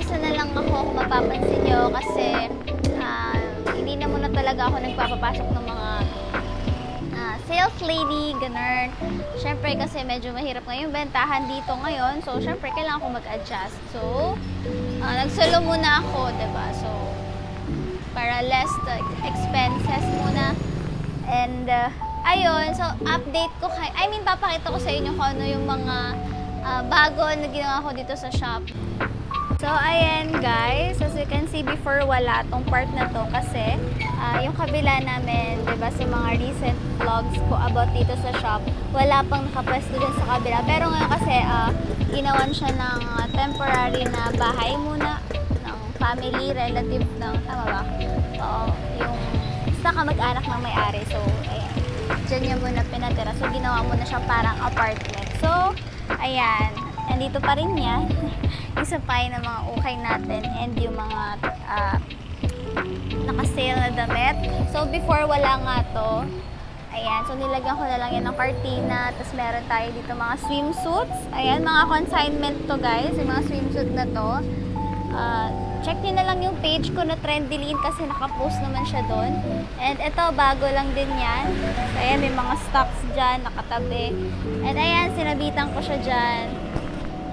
isa na lang ako kung mapapansin nyo kasi hindi na muna talaga ako nagpapapasok ng mga sales lady, ganun. Syempre kasi medyo mahirap ngayon bentahan dito ngayon. So, syempre kailangan ko mag-adjust. So, nagsolo muna ako, diba? So, para less expenses muna. And, ayun. So, update ko papakita ko sa inyo kung ano yung mga bago na ginawa ko dito sa shop. So, ayan guys. As you can see, before wala tong part na to kasi yung kabila namin, diba, sa mga recent vlogs ko about dito sa shop, wala pang nakapwesto dun sa kabila. Pero ngayon kasi, ginawan siya ng temporary na bahay muna ng family, relative ng, tama ba? Yung basta kamag-anak ng may-ari. So, ayan. Diyan niya muna pinatira. So, ginawa muna siya parang apartment. So, ayan. Nandito pa rin yan. Isa pa ng mga ukay natin and yung mga naka-sale na damit. So, before wala nga to. Ayan. So, nilagyan ko na lang yan ng cortina. Tapos, meron tayo dito mga swimsuits. Ayan, mga consignment to guys. Yung mga swimsuit na to. Check nyo na lang yung page ko na Trendylene kasi nakapost naman siya doon. And ito, bago lang din yan. So, ayan, may mga stocks dyan, nakatabi. And ayan, sinabitan ko siya dyan.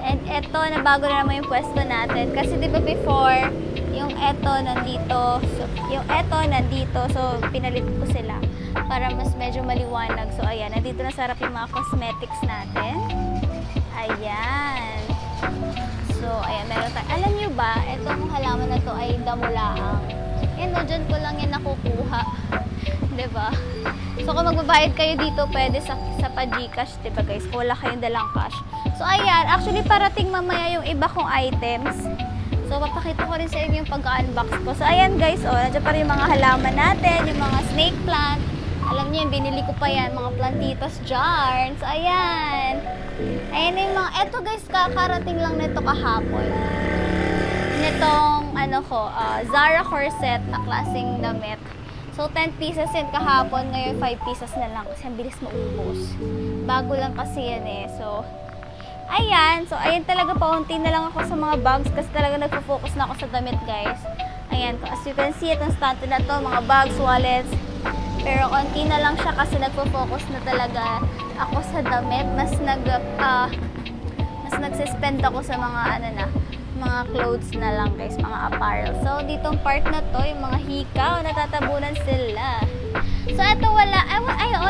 And eto, nabago na naman yung pwesto natin. Kasi di ba before, yung eto nandito. So, yung eto nandito. So, pinalit ko sila para mas medyo maliwanag. So, ayan, nandito na sarap yung mga cosmetics natin. Ayan. So, ayan, meron tayo. Alam nyo ba, etong halaman na to ay damulaang. Yan, no, dyan ko lang yan nakukuha. Diba? So, kung magbabayad kayo dito, pwede sa pa-Gcash, diba guys? Kung wala kayong dalang cash. So, ayan. Actually, parating mamaya yung iba kong items. So, papakita ko rin sa inyo yung pagka-unbox ko. So, ayan guys, oh, nandiyan pa rin yung mga halaman natin, yung mga snake plant. Alam niyo, binili ko pa yan, mga plantitas jar. So, ayan. Ayan yung mga, eto guys, kakarating lang nito kahapon. Nitong, Zara corset na klaseng damit. So, 10 pieces yun kahapon. Ngayon, 5 pieces na lang. Kasi ang bilis maubos. Bago lang kasi yan eh. So, ayan. So, ayan talaga. Paunti na lang ako sa mga bags. Kasi talaga nagpo-focus na ako sa damit, guys. Ayan. As you can see, itong stante na to. Mga bags, wallets. Pero, konti na lang siya kasi nagpo-focus na talaga ako sa damit. Mas nagsispend ako sa mga, mga clothes na lang guys, mga apparel. So, ditong part na to, yung mga hikaw, natatabunan sila. So, ito wala,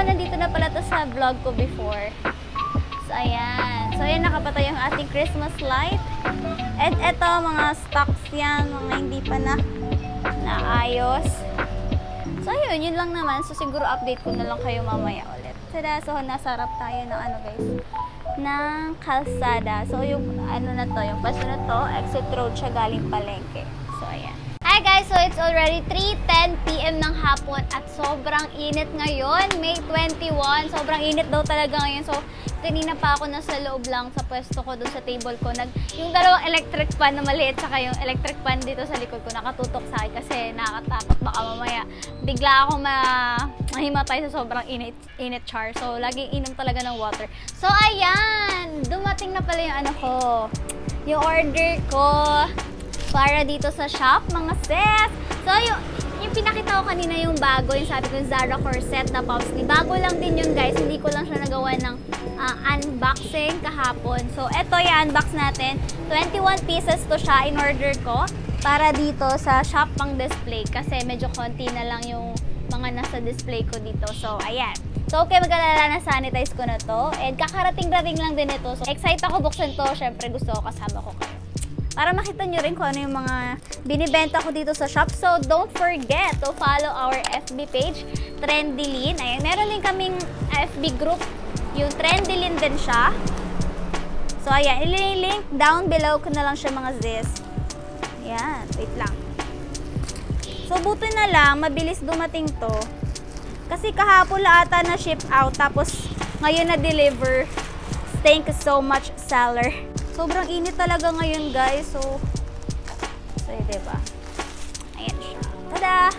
nandito na pala to sa vlog ko before. So, ayan. So, ayan, nakapatay yung ating Christmas light. And ito, mga stocks yan, mga hindi pa naayos. So, yun lang naman. So, siguro update ko na lang kayo mamaya ulit. Tada, so, nasarap tayo ng guys, ng kalsada. So, yung na to, yung paso na to, exit road siya galing Palengke. So, ayan. Hi guys! So, it's already 3:10 PM ng hapon at sobrang init ngayon. May 21. Sobrang init daw talaga ngayon. So, kanina pa ako nasa loob lang sa pwesto ko, doon sa table ko. Yung dalawang electric fan na maliit saka yung electric fan dito sa likod ko nakatutok sa akin kasi nakakatakot baka mamaya bigla ako mahimatay sa sobrang init char. So, laging inom talaga ng water. So, ayan! Dumating na pala yung yung order ko para dito sa shop, mga sis. So, yung pinakita ko kanina yung bago, yung sabi ko yung Zara corset na pops ni. Bago lang din yun guys, hindi ko lang siya nagawa ng unboxing kahapon. So, eto yung unbox natin. 21 pieces to siya in order ko para dito sa shop pang display kasi medyo konti na lang yung mga nasa display ko dito. So, ayan. So, okay, mag-alala na sanitize ko na to. And kakarating-rating lang din ito. So, excited ako buksan to. Siyempre, gusto ko kasama ko kayo. Para makita nyo rin kung ano yung mga binibenta ko dito sa shop. So, don't forget to follow our FB page, Trendylene. Ayan, meron din kaming FB group. Yung Trendylene din siya. So, ayan, ililink down below ko na lang siya mga sis. Ayan, wait lang. So, buti na lang, mabilis dumating to. Kasi kahapon la ata na ship out, tapos ngayon na deliver. Thank you so much, seller. Sobrang init talaga ngayon, guys. So diba? Ayan siya. Tada!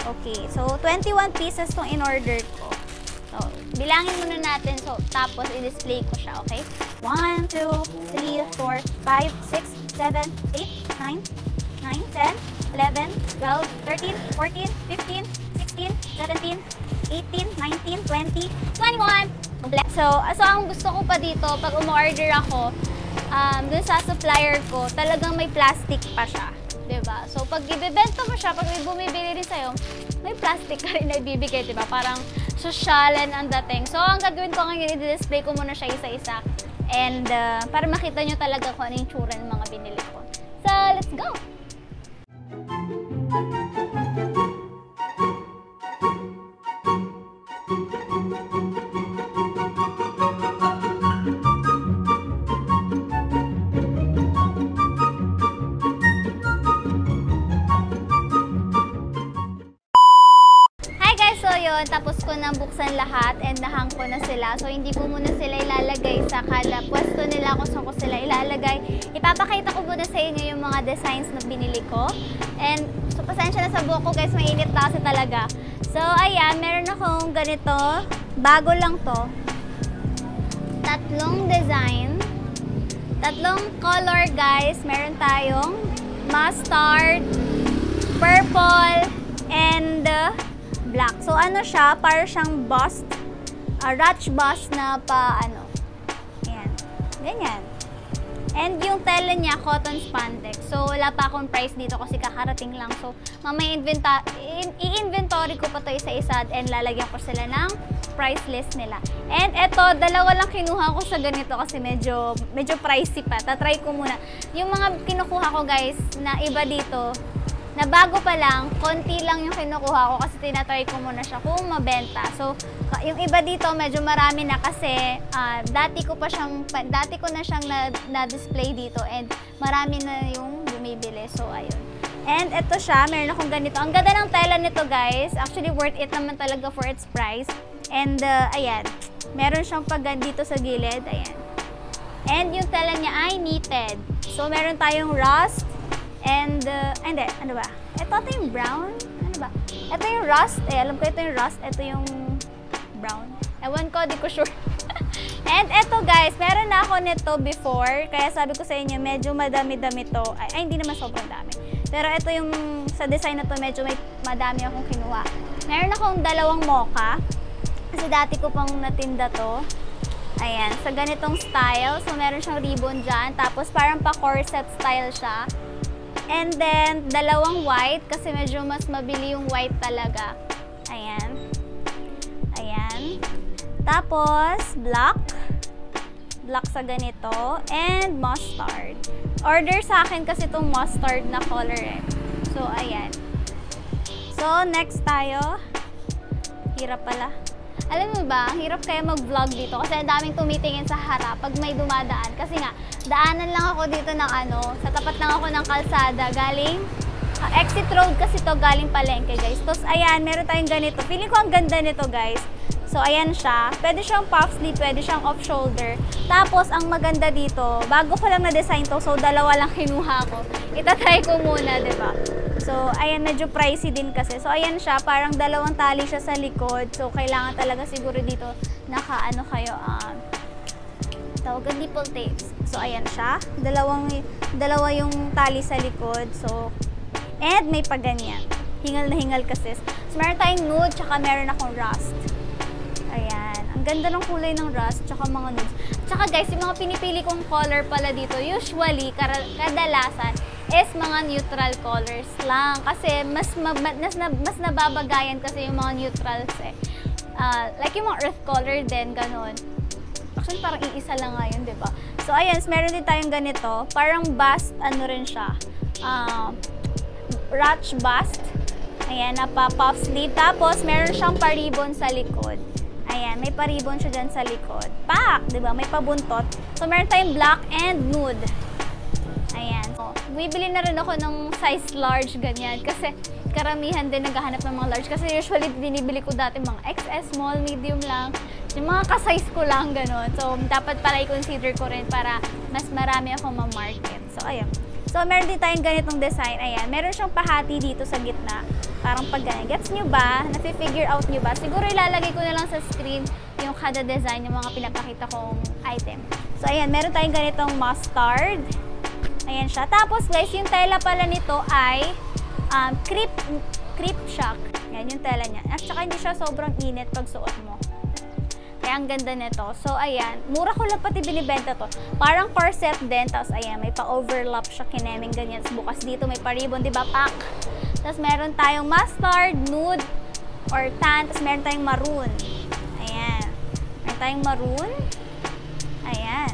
Okay, so 21 pieces tong in-order ko. So, bilangin muna natin. So, tapos i-display ko siya, okay? 1, 2, 3, 4, 5, 6, 7, 8, 9, 9, 10, 11, 12, 13, 14, 15, 16, 17, 18, 19, 20, 21. So ang gusto ko pa dito, pag umorder ako, dun sa supplier ko, talagang may plastic pa siya. Diba? So, pag ibebenta mo siya, pag may bumibili rin sa'yo, may plastic ka rin na ibibigay, diba? Parang sosyalan ang dating. So, ang gagawin ko ngayon, i-display ko muna siya isa-isa. And, para makita nyo talaga kung ano yung tsura ng mga binili ko. So, let's go! Tapos ko nang buksan lahat and nahang ko na sila. So, hindi ko muna sila ilalagay sa kada pwesto nila kung saan ko sila ilalagay. Ipapakita ko muna sa inyo yung mga designs na binili ko. And, so, pasensya na sa buhok ko guys, mainit na kasi talaga. So, ayan, meron akong ganito. Bago lang to. Tatlong design. Tatlong color guys. Meron tayong mustard, purple, and black. So, ano siya? Para siyang bust. Ruch bust na pa, ano. Ayan. Ganyan. And yung tela niya, cotton spandex. So, wala pa akong price dito kasi kakarating lang. So, mamaya i-inventory ko pa to isa-isa and lalagyan ko sila ng price list nila. And eto, dalawa lang kinuha ko sa ganito kasi medyo pricey pa. Tatry ko muna. Yung mga kinukuha ko guys, na iba dito, na bago pa lang, konti lang yung kinukuha ko kasi tinatry ko muna siya kung mabenta. So, yung iba dito medyo marami na kasi dati ko na siyang na-display dito and marami na yung bumibili. So, ayun. And ito siya, meron akong ganito. Ang ganda ng tela nito guys. Actually, worth it naman talaga for its price. And, ayan. Meron siyang pagan dito sa gilid. Ayan. And yung tela niya ay knitted. So, meron tayong rust. And, hindi, ano ba? Ito yung brown? Ano ba? Ito yung rust. Alam ko ito yung rust. Ito yung brown. Ewan ko, di ko sure. And ito guys, meron na ako nito before. Kaya sabi ko sa inyo, medyo madami-dami to. Ay, hindi naman sobrang dami. Pero ito yung, sa design na to, medyo madami akong kinuha. Meron akong dalawang mocha. Kasi dati ko pang natinda to. Ayan, sa ganitong style. So, meron siyang ribbon dyan. Tapos, parang pa-corset style siya. And then, dalawang white kasi medyo mas mabili yung white talaga. Ayan. Ayan. Tapos, black. Black sa ganito. And mustard. Order sa akin kasi itong mustard na color eh. So, ayan. So, next tayo. Hirap pala. Alam mo ba, ang hirap kaya mag-vlog dito kasi ang daming tumitingin sa harap pag may dumadaan. Kasi nga, daanan lang ako dito ng sa tapat lang ako ng kalsada. Galing, exit road kasi to galing Palengke guys. Tapos ayan, meron tayong ganito. Feeling ko ang ganda nito guys. So ayan siya. Pwede siyang puff sleeve, pwede siyang off shoulder. Tapos ang maganda dito, bago ko lang na-design to, so dalawa lang kinuha ko. Itatry ko muna, diba? So, ayan, medyo pricey din kasi. So, ayan siya, parang dalawang tali siya sa likod. So, kailangan talaga siguro dito naka-ano kayo, tawagan nipple tapes. So, ayan siya. Dalawa yung tali sa likod. So, and may paganyan. Hingal na hingal kasi. So, meron tayong nude, tsaka meron akong rust. Ayan. Ang ganda ng kulay ng rust, tsaka mga nudes. Tsaka guys, yung mga pinipili kong color pala dito, usually, kadalasan, is mga neutral colors lang. Kasi mas nababagayan kasi yung mga neutrals eh. Like yung mga earth color din, ganun. Actually, parang iisa lang nga yun, diba? So, ayan, meron din tayong ganito. Parang bust, ano rin siya. Ruch bust. Ayan, napa-puff sleeve. Tapos, meron siyang paribon sa likod. Ayan, may paribon siya dyan sa likod. Pak! Diba? May pabuntot. So, meron tayong black and nude. Ayan. So, bibili na rin ako ng size large, ganyan. Kasi, karamihan din naghahanap ng mga large. Kasi usually, binibili ko dati mga XS, small, medium lang. Yung mga ka-size ko lang, ganun. So, dapat pala i-consider ko rin para mas marami akong ma-market. So, ayan. So, meron din tayong ganitong design. Ayan. Meron siyang pahati dito sa gitna. Parang pag ganyan. Gets nyo ba? Nafi-figure out nyo ba? Siguro ilalagay ko na lang sa screen yung kada design, yung mga pinapakita kong item. So, ayan. Meron tayong ganitong mustard. Ayan siya. Tapos guys, yung tela pala nito ay creep shock. Yan yung tela niya. At saka hindi siya sobrang init pag suot mo. Kaya ang ganda nito. So ayan, mura ko lang pati binibenta to. Parang corset din. Tapos ayan, may pa-overlap siya, kineming ganyan. Tapos bukas dito may pa-ribbon, diba? Pack. Tapos meron tayong mustard, nude, or tan. Tapos meron tayong maroon. Ayan. Meron tayong maroon. Ayan.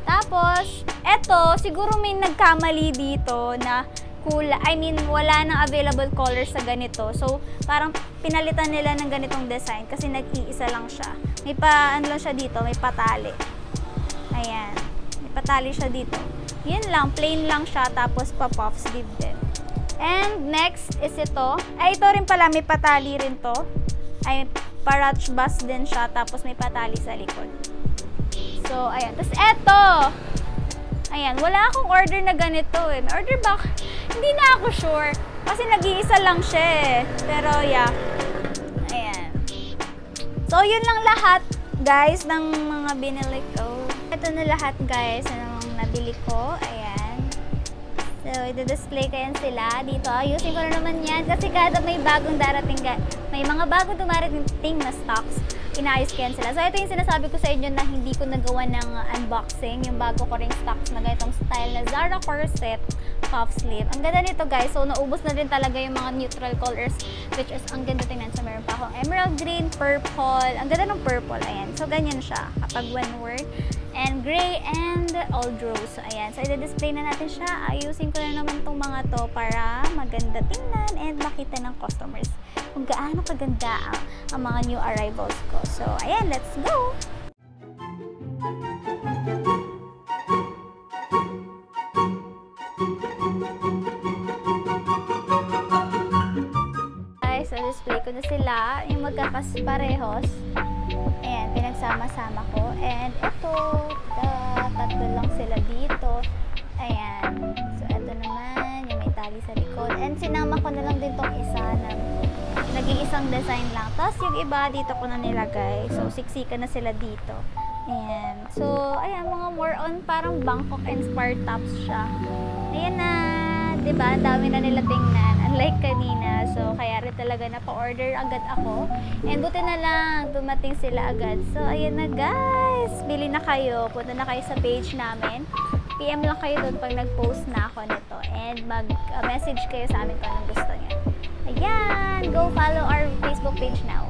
Tapos, eto, siguro may nagkamali dito na wala nang available colors sa ganito. So, parang pinalitan nila ng ganitong design kasi nag-iisa lang siya. May ano lang siya dito, may patali. Ayan. May patali siya dito. Yun lang, plain lang siya, tapos pa-puff sleeve din. And next is ito. Ay, ito rin pala, may patali rin to. Ay, parach bust din siya, tapos may patali sa likod. So, ayan. Tapos, eto! Ayan, wala akong order na ganito eh. May order ba? Hindi na ako sure. Kasi nag-iisa lang siya eh. Pero, yeah. Ayan. So, yun lang lahat, guys, ng mga binili ko. Ito na lahat, guys, ng nabili ko. Ayan. So, i-display ko yan sila dito. Ayusin ko na naman yan kasi kada may bagong darating, may mga bagong dumarating na stocks, inaayos ko yan sila. So, ito yung sinasabi ko sa inyo na hindi ko nagawa ng unboxing. Yung bago ko ring stocks na ganitong style na Zara corset puff sleeve. Ang ganda nito, guys. So, naubos na rin talaga yung mga neutral colors, which is ang ganda tingnan. So, meron pa akong emerald green, purple. Ang ganda ng purple. Ayan. So, ganyan siya kapag one word. And gray and old rose. So, ayan. So, i-display na natin siya. Ayusin ko na naman itong mga to para maganda tingnan and makita ng customers kung gaano kaganda ang mga new arrivals ko. So, ayan. Let's go! Guys, so display ko na sila. Yung magkakasparehos. Ayan, pinagsama-sama ko. And ito, tatlo lang sila dito. Ayan. So, ito naman, yung may tali sa likod. And sinama ko na lang din tong isa na nag-iisang design lang. Tapos yung iba, dito ko na nilagay. So, siksikan na sila dito. Ayan. So, ayan, mga more on parang Bangkok inspired tops siya. Ayan na. Diba? Ang dami na nila tingnan. Unlike kanina. So, kaya rin talaga napa-order agad ako. And buti na lang, dumating sila agad. So, ayan na guys. Bili na kayo. Punta na kayo sa page namin. PM lang kayo doon pag nag-post na ako nito. And mag-message kayo sa amin kung anong gusto niyo. Ayan! Go follow our Facebook page now.